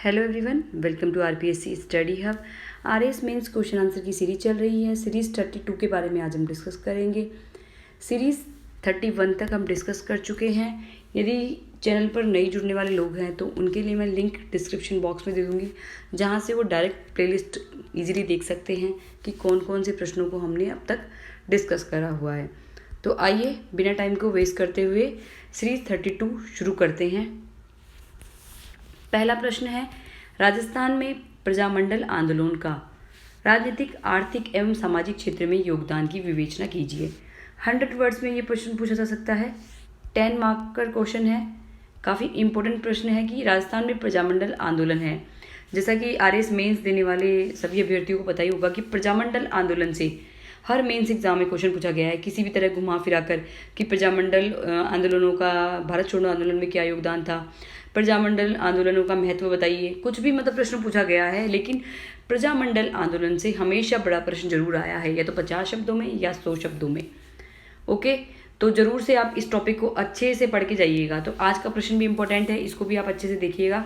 Hello everyone, welcome to RPSC study hub. RS mains question answer की series चल रही है। सीरीज़ 32 के बारे में आज हम डिस्कस करेंगे। सीरीज़ 31 तक हम डिस्कस कर चुके हैं। यदि चैनल पर नई जुड़ने वाले लोग हैं तो उनके लिए मैं लिंक डिस्क्रिप्शन बॉक्स में दे दूँगी, जहाँ से वो डायरेक्ट प्लेलिस्ट ईजिली देख सकते हैं कि कौन कौन से प्रश्नों को हमने अब तक डिस्कस करा हुआ है। तो आइए बिना टाइम को वेस्ट करते हुए सीरीज़ 32 शुरू करते हैं। पहला प्रश्न है, राजस्थान में प्रजामंडल आंदोलन का राजनीतिक, आर्थिक एवं सामाजिक क्षेत्र में योगदान की विवेचना कीजिए। 100 वर्ड्स में ये प्रश्न पूछा जा सकता है। 10 मार्क का क्वेश्चन है। काफ़ी इंपॉर्टेंट प्रश्न है कि राजस्थान में प्रजामंडल आंदोलन है। जैसा कि आरएस मेंस देने वाले सभी अभ्यर्थियों को पता ही होगा कि प्रजामंडल आंदोलन से हर मेंस एग्जाम में क्वेश्चन पूछा गया है, किसी भी तरह घुमा फिरा कर, कि प्रजामंडल आंदोलनों का भारत छोड़ो आंदोलन में क्या योगदान था, प्रजामंडल आंदोलनों का महत्व बताइए। कुछ भी मतलब प्रश्न पूछा गया है, लेकिन प्रजामंडल आंदोलन से हमेशा बड़ा प्रश्न जरूर आया है, या तो 50 शब्दों में या 100 शब्दों में। ओके, तो जरूर से आप इस टॉपिक को अच्छे से पढ़ के जाइएगा। तो आज का प्रश्न भी इम्पोर्टेंट है, इसको भी आप अच्छे से देखिएगा।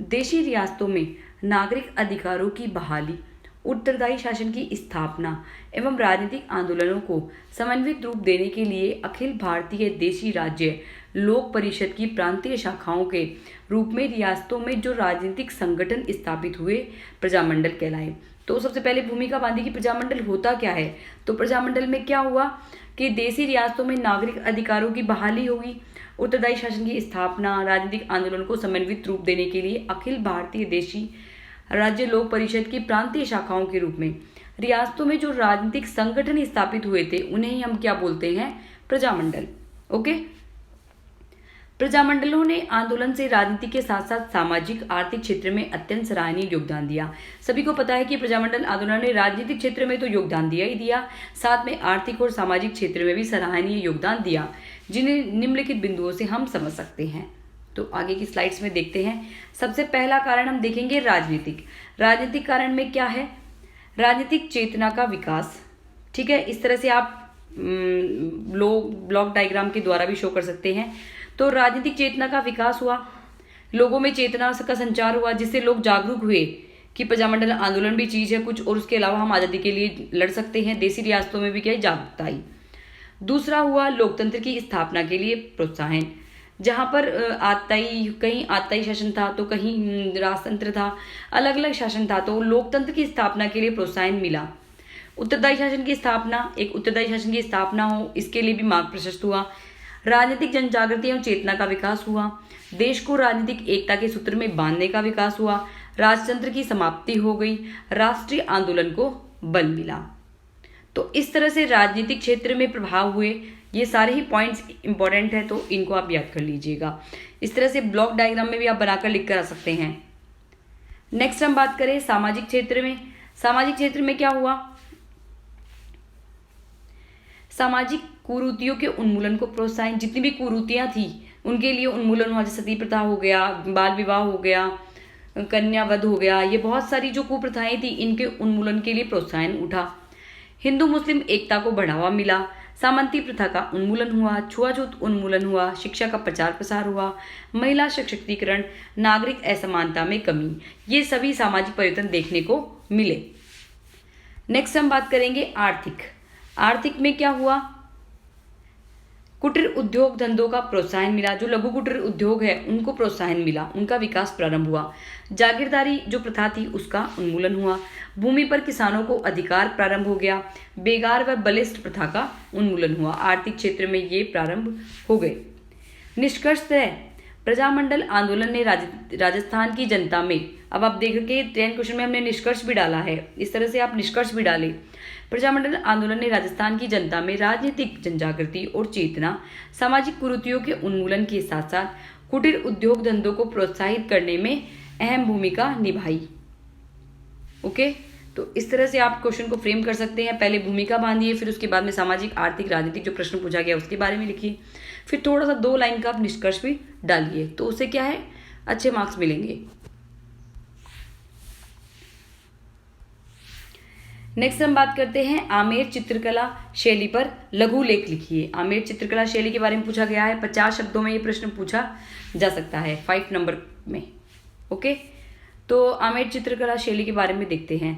देशी रियासतों में नागरिक अधिकारों की बहाली, उत्तरदायी शासन की स्थापना एवं राजनीतिक आंदोलनों को समन्वित रूप देने के लिए अखिल भारतीय देशी राज्य लोक परिषद की प्रांतीय शाखाओं के रूप में रियासतों में जो राजनीतिक संगठन स्थापित हुए, प्रजामंडल कहलाए। तो सबसे पहले भूमिका बांधी कि प्रजामंडल होता क्या है। तो प्रजामंडल में क्या हुआ कि देशी रियासतों में नागरिक अधिकारों की बहाली होगी, उत्तरदायी शासन की स्थापना, राजनीतिक आंदोलन को समन्वित रूप देने के लिए अखिल भारतीय देशी राज्य लोक परिषद की प्रांतीय शाखाओं के रूप में रियासतों में जो राजनीतिक संगठन स्थापित हुए थे, उन्हें ही हम क्या बोलते हैं, प्रजामंडल। ओके, प्रजामंडलों ने आंदोलन से राजनीति के साथ साथ सामाजिक आर्थिक क्षेत्र में अत्यंत सराहनीय योगदान दिया। सभी को पता है कि प्रजामंडल आंदोलन ने राजनीतिक क्षेत्र में तो योगदान दिया ही दिया, साथ में आर्थिक और सामाजिक क्षेत्र में भी सराहनीय योगदान दिया, जिन्हें निम्नलिखित बिंदुओं से हम समझ सकते हैं। तो आगे की स्लाइड्स में देखते हैं। सबसे पहला कारण हम देखेंगे राजनीतिक कारण में क्या है, राजनीतिक चेतना का विकास। ठीक है, इस तरह से आप ब्लॉक डायग्राम के द्वारा भी शो कर सकते हैं। तो राजनीतिक चेतना का विकास हुआ, लोगों में चेतना का संचार हुआ, जिससे लोग जागरूक हुए कि प्रजामंडल आंदोलन भी चीज है कुछ, और उसके अलावा हम आज़ादी के लिए लड़ सकते हैं। देशी रियासतों में भी क्या जागरूकता आई। दूसरा हुआ लोकतंत्र की स्थापना के लिए प्रोत्साहन, जहाँ पर कहीं आताई शासन था तो कहीं राजतंत्र था, अलग अलग शासन था, तो लोकतंत्र की स्थापना के लिए प्रोत्साहन मिला। उत्तरदायी शासन की स्थापना, एक उत्तरदायी शासन की स्थापना हो, इसके लिए भी मार्ग प्रशस्त हुआ। राजनीतिक जन जागृति एवं चेतना का विकास हुआ, देश को राजनीतिक एकता के सूत्र में बांधने का विकास हुआ, राजतंत्र की समाप्ति हो गई, राष्ट्रीय आंदोलन को बल मिला। तो इस तरह से राजनीतिक क्षेत्र में प्रभाव हुए। ये सारे ही पॉइंट्स इंपॉर्टेंट है, तो इनको आप याद कर लीजिएगा। इस तरह से ब्लॉक डायग्राम में भी आप बनाकर लिख कर आ सकते हैं। नेक्स्ट हम बात करें सामाजिक क्षेत्र में। सामाजिक क्षेत्र में क्या हुआ, सामाजिक कुरीतियों के उन्मूलन को प्रोत्साहन, जितनी भी कुरीतियां थी उनके लिए उन्मूलन हुआ। जैसे सती प्रथा हो गया, बाल विवाह हो गया, कन्यावध हो गया, ये बहुत सारी जो कुप्रथाएं थी, इनके उन्मूलन के लिए प्रोत्साहन उठा। हिंदू मुस्लिम एकता को बढ़ावा मिला, सामंती प्रथा का उन्मूलन हुआ, छुआछूत उन्मूलन हुआ, शिक्षा का प्रचार प्रसार हुआ, महिला सशक्तिकरण, नागरिक असमानता में कमी, ये सभी सामाजिक परिवर्तन देखने को मिले। नेक्स्ट हम बात करेंगे आर्थिक में क्या हुआ, कुटीर उद्योग धंधों का प्रोत्साहन मिला। जो लघु कुटीर उद्योग है उनको प्रोत्साहन मिला, उनका विकास प्रारंभ हुआ। जागीरदारी जो प्रथा थी उसका उन्मूलन हुआ, भूमि पर किसानों को अधिकार प्रारंभ हो गया, बेगार व बलिष्ठ प्रथा का उन्मूलन हुआ। आर्थिक क्षेत्र में ये प्रारंभ हो गए। निष्कर्षतः प्रजामंडल आंदोलन ने राजस्थान की जनता में, अब आप देखोगे 10 क्वेश्चन में हमने निष्कर्ष भी डाला है, इस तरह से आप निष्कर्ष भी डालें। प्रजामंडल आंदोलन ने राजस्थान की जनता में राजनीतिक जनजागृति और चेतना, सामाजिक कुरीतियों के उन्मूलन के साथ साथ कुटीर उद्योग धंधों को प्रोत्साहित करने में अहम भूमिका निभाई। ओके, तो इस तरह से आप क्वेश्चन को फ्रेम कर सकते हैं। पहले भूमिका बांधिए, फिर उसके बाद में सामाजिक आर्थिक राजनीतिक जो प्रश्न पूछा गया उसके बारे में लिखिए, फिर थोड़ा सा 2 लाइन का आप निष्कर्ष भी डालिए, तो उससे क्या है, अच्छे मार्क्स मिलेंगे। नेक्स्ट हम बात करते हैं आमेर चित्रकला शैली पर लघु लेख लिखिए। आमेर चित्रकला शैली के बारे में पूछा गया है, 50 शब्दों में ये प्रश्न पूछा जा सकता है 5 नंबर में। ओके, तो आमेर चित्रकला शैली के बारे में देखते हैं।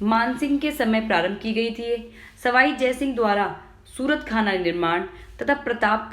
मानसिंह के समय प्रारंभ की गई थी। सवाई जयसिंह द्वारा सूरत खाना निर्माण तथा प्रताप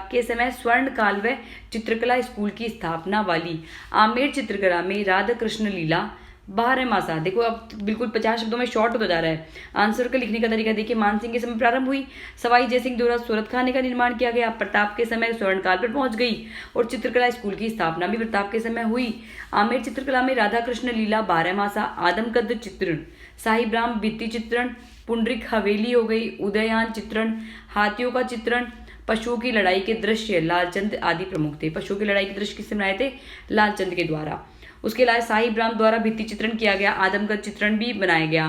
के समय स्वर्ण काल व चित्रकला स्कूल की स्थापना वाली आमेर चित्रकला में राधा कृष्ण लीला 12 मासा। देखो अब बिल्कुल 50 शब्दों में शॉर्ट होता जा रहा है। आंसर का लिखने का तरीका देखिए। मानसिंह के समय प्रारंभ हुई, सवाई जयसिंह द्वारा सूरत खाने का निर्माण किया गया, प्रताप के समय स्वर्ण काल पर पहुंच गई और चित्रकला स्कूल की स्थापना भी प्रताप के समय हुई। आमेर चित्रकला में राधा कृष्ण लीला 12 मासा, आदमकद चित्रण, साहिब्राम भित्ति चित्रण, पुंडरिक हवेली हो गई, उदययान चित्रण, हाथियों का चित्रण, पशुओं की लड़ाई के दृश्य लालचंद आदि प्रमुख थे। पशुओं की लड़ाई के दृश्य किससे बनाए थे? लालचंद के द्वारा। उसके अलावा साहिब्राम द्वारा भित्ति चित्रण किया गया, आदमकद चित्रण भी बनाया गया,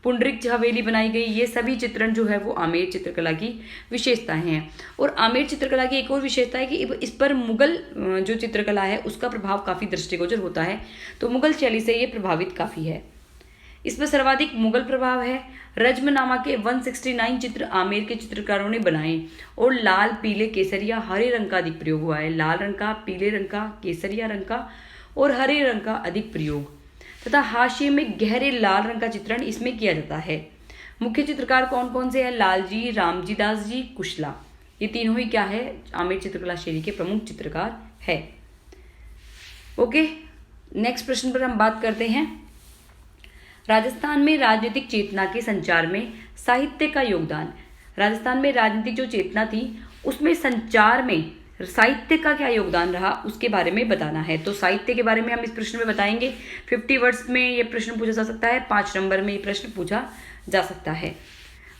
पुंडरिक हवेली बनाई गई। ये सभी चित्रण जो है वो आमेर चित्रकला की विशेषताएं हैं। और आमेर चित्रकला की एक और विशेषता है कि इस पर मुगल जो चित्रकला है उसका प्रभाव काफी दृष्टिगोचर होता है। तो मुगल शैली से ये प्रभावित काफी है। इसमें सर्वाधिक मुगल प्रभाव है। रज्मनामा के 169 चित्र आमेर के चित्रकारों ने बनाए और लाल, पीले, केसरिया, हरे रंग का अधिक प्रयोग हुआ है। लाल रंग का, पीले रंग का, केसरिया रंग का और हरे रंग का अधिक प्रयोग तथा हाशिए में गहरे लाल रंग का चित्रण इसमें किया जाता है। मुख्य चित्रकार कौन कौन से हैं? लालजी, रामजी दास जी, कुशला। ये तीनों ही क्या है? आमेर चित्रकला शैली के प्रमुख चित्रकार है। ओके, नेक्स्ट प्रश्न पर हम बात करते हैं। राजस्थान में राजनीतिक चेतना के संचार में साहित्य का योगदान। राजस्थान में राजनीतिक जो चेतना थी उसमें संचार में साहित्य का क्या योगदान रहा उसके बारे में बताना है। तो साहित्य के बारे में हम इस प्रश्न में बताएंगे। 50 वर्ड्स में ये प्रश्न पूछा जा सकता है, 5 नंबर में ये प्रश्न पूछा जा सकता है।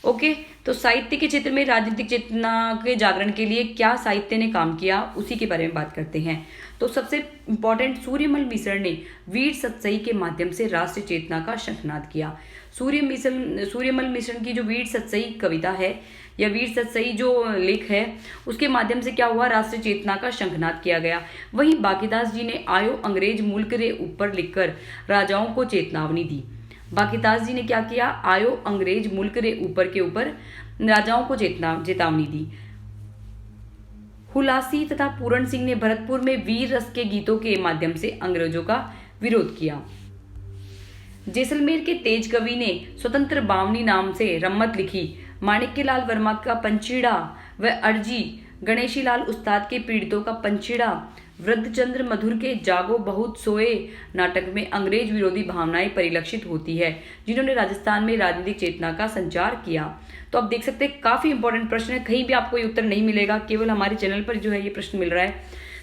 ओके, तो साहित्य के क्षेत्र में राजनीतिक चेतना के जागरण के लिए क्या साहित्य ने काम किया उसी के बारे में बात करते हैं। तो सबसे इम्पोर्टेंट, सूर्यमल मिश्र ने वीर सतसई के माध्यम से राष्ट्रीय चेतना का शंखनाद किया। सूर्यमल मिश्र की जो वीर सतसई कविता है या वीर सतसई जो लेख है उसके माध्यम से क्या हुआ? राष्ट्रीय चेतना का शंखनाद किया गया। वहीं बाकीदास जी ने आयो अंग्रेज मुल्क रे ऊपर लिखकर राजाओं को चेतावनी दी। बाकीदास जी ने क्या किया? आयो अंग्रेज मुल्क रे ऊपर के ऊपर राजाओं को चेतावनी दी। हुलासी तथा पूरण सिंह ने भरतपुर में वीर रस के गीतों के माध्यम से अंग्रेजों का विरोध किया। जैसलमेर के तेज कवि ने स्वतंत्र बावनी नाम से रम्मत लिखी। माणिक्यलाल वर्मा का पंचीड़ा व अर्जी, गणेशीलाल उस्ताद के पीड़ितों का पंचीड़ा, वृद्धचंद्र मधुर के जागो बहुत सोए नाटक में अंग्रेज विरोधी भावनाएं परिलक्षित होती है, जिन्होंने राजस्थान में राजनीतिक चेतना का संचार किया। तो आप देख सकते हैं काफी इंपॉर्टेंट प्रश्न है। कहीं भी आपको ये उत्तर नहीं मिलेगा, केवल हमारे चैनल पर जो है ये प्रश्न मिल रहा है,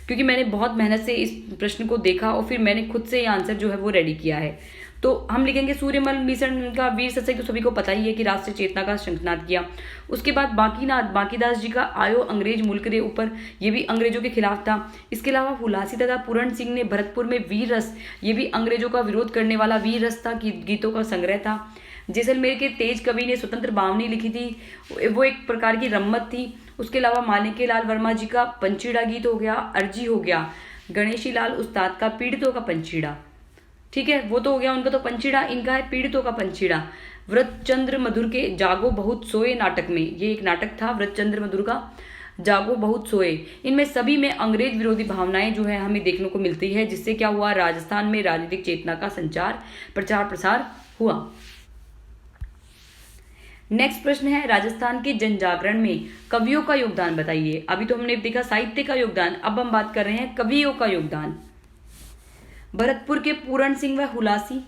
क्योंकि मैंने बहुत मेहनत से इस प्रश्न को देखा और फिर मैंने खुद से ये आंसर जो है वो रेडी किया है। तो हम लिखेंगे सूर्यमल मिश्र का वीर सतसई, तो सभी को पता ही है कि राष्ट्रीय चेतना का शंखनाद किया। उसके बाद बाकीदास जी का आयो अंग्रेज मुल्क रे ऊपर, ये भी अंग्रेजों के खिलाफ था। इसके अलावा हुलासी तथा पूरण सिंह ने भरतपुर में वीर रस, ये भी अंग्रेजों का विरोध करने वाला वीर रस था, गीतों का संग्रह था। जैसलमेर के तेज कवि ने स्वतंत्र बावनी लिखी थी, वो एक प्रकार की रम्मत थी। उसके अलावा माणिक्यलाल वर्मा जी का पंचीड़ा गीत हो गया, अर्जी हो गया, गणेशीलाल उस्ताद का पीड़ितों का पंचीड़ा, ठीक है, वो तो हो गया उनका तो पंचीड़ा, इनका है पीड़ितों का पंचीड़ा। वृद्धचंद्र मधुर के जागो बहुत सोए नाटक में, ये एक नाटक था वृद्धचंद्र मधुर का, जागो बहुत सोए। इनमें सभी में अंग्रेज विरोधी भावनाएं जो है हमें देखने को मिलती है, जिससे क्या हुआ? राजस्थान में राजनीतिक चेतना का प्रचार प्रसार हुआ। नेक्स्ट प्रश्न है, राजस्थान के जन जागरण में कवियों का योगदान बताइए। अभी तो हमने देखा साहित्य का योगदान, अब हम बात कर रहे हैं कवियों का योगदान। भरतपुर के पूरण सिंह व हुलासी,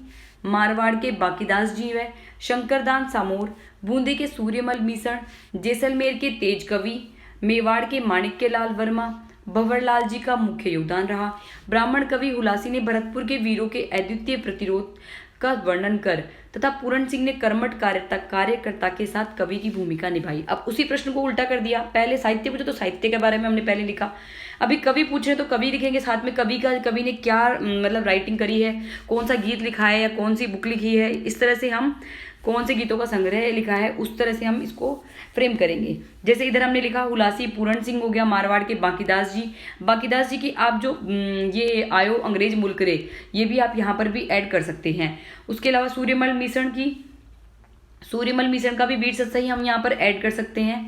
मारवाड़ के बाकीदास जी व शंकरदान सामोर, बूंदी के सूर्यमल मिश्र, जैसलमेर के तेज कवि, मेवाड़ के माणिक्यलाल वर्मा, भंवरलाल जी का मुख्य योगदान रहा। ब्राह्मण कवि हुलासी ने भरतपुर के वीरों के अद्वितीय प्रतिरोध का वर्णन कर तथा पूरण सिंह ने कर्मठ कार्यकर्ता के साथ कवि की भूमिका निभाई। अब उसी प्रश्न को उल्टा कर दिया, पहले साहित्य पूछे तो साहित्य के बारे में हमने पहले लिखा, अभी कवि पूछ रहे तो कवि लिखेंगे साथ में, कवि ने क्या मतलब राइटिंग करी है, कौन सा गीत लिखा है या कौन सी बुक लिखी है, इस तरह से हम कौन से गीतों का संग्रह लिखा है उस तरह से हम इसको फ्रेम करेंगे। जैसे इधर हमने लिखा हुलासी पूरण सिंह हो गया, मारवाड़ के बाकीदास जी की आप जो ये आयो अंग्रेज मुल्क रे, ये भी आप यहाँ पर भी ऐड कर सकते हैं। उसके अलावा सूर्यमल मिश्र का भी वीर सतसई हम यहाँ पर ऐड कर सकते हैं।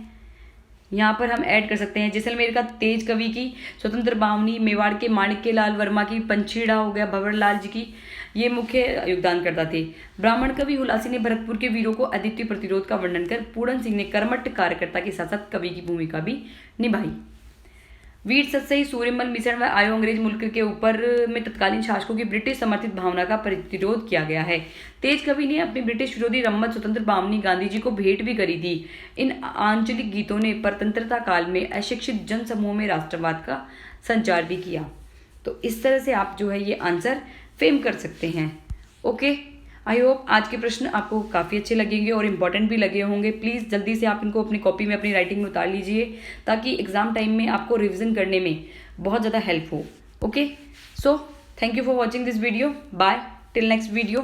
यहाँ पर हम ऐड कर सकते हैं जैसलमेर का तेज कवि की स्वतंत्र बावनी, मेवाड़ के माणिक्य लाल वर्मा की पंछीड़ा हो गया, भंवरलाल जी की, ये मुख्य योगदानकर्ता थे। ब्राह्मण कवि हुलासी ने भरतपुर के वीरों को अद्वितीय प्रतिरोध का वर्णन कर पूरन सिंह ने कर्मठ कार्यकर्ता के साथ साथ कवि की भूमिका भी निभाई। वीर सतसई, सूर्यमल मिशन व आयो अंग्रेज मुल्क के ऊपर में तत्कालीन शासकों की ब्रिटिश समर्थित भावना का प्रतिरोध किया गया है। तेज कवि ने अपनी ब्रिटिश विरोधी रम्मत स्वतंत्र बावनी गांधी जी को भेंट भी करी थी। इन आंचलिक गीतों ने परतंत्रता काल में अशिक्षित जन समूह में राष्ट्रवाद का संचार भी किया। तो इस तरह से आप जो है ये आंसर फेम कर सकते हैं। ओके, आई होप आज के प्रश्न आपको काफ़ी अच्छे लगेंगे और इम्पॉर्टेंट भी लगे होंगे। प्लीज़ जल्दी से आप इनको अपनी कॉपी में, अपनी राइटिंग में उतार लीजिए ताकि एग्ज़ाम टाइम में आपको रिवीजन करने में बहुत ज़्यादा हेल्प हो। Okay, so thank you for watching this video. Bye till next video.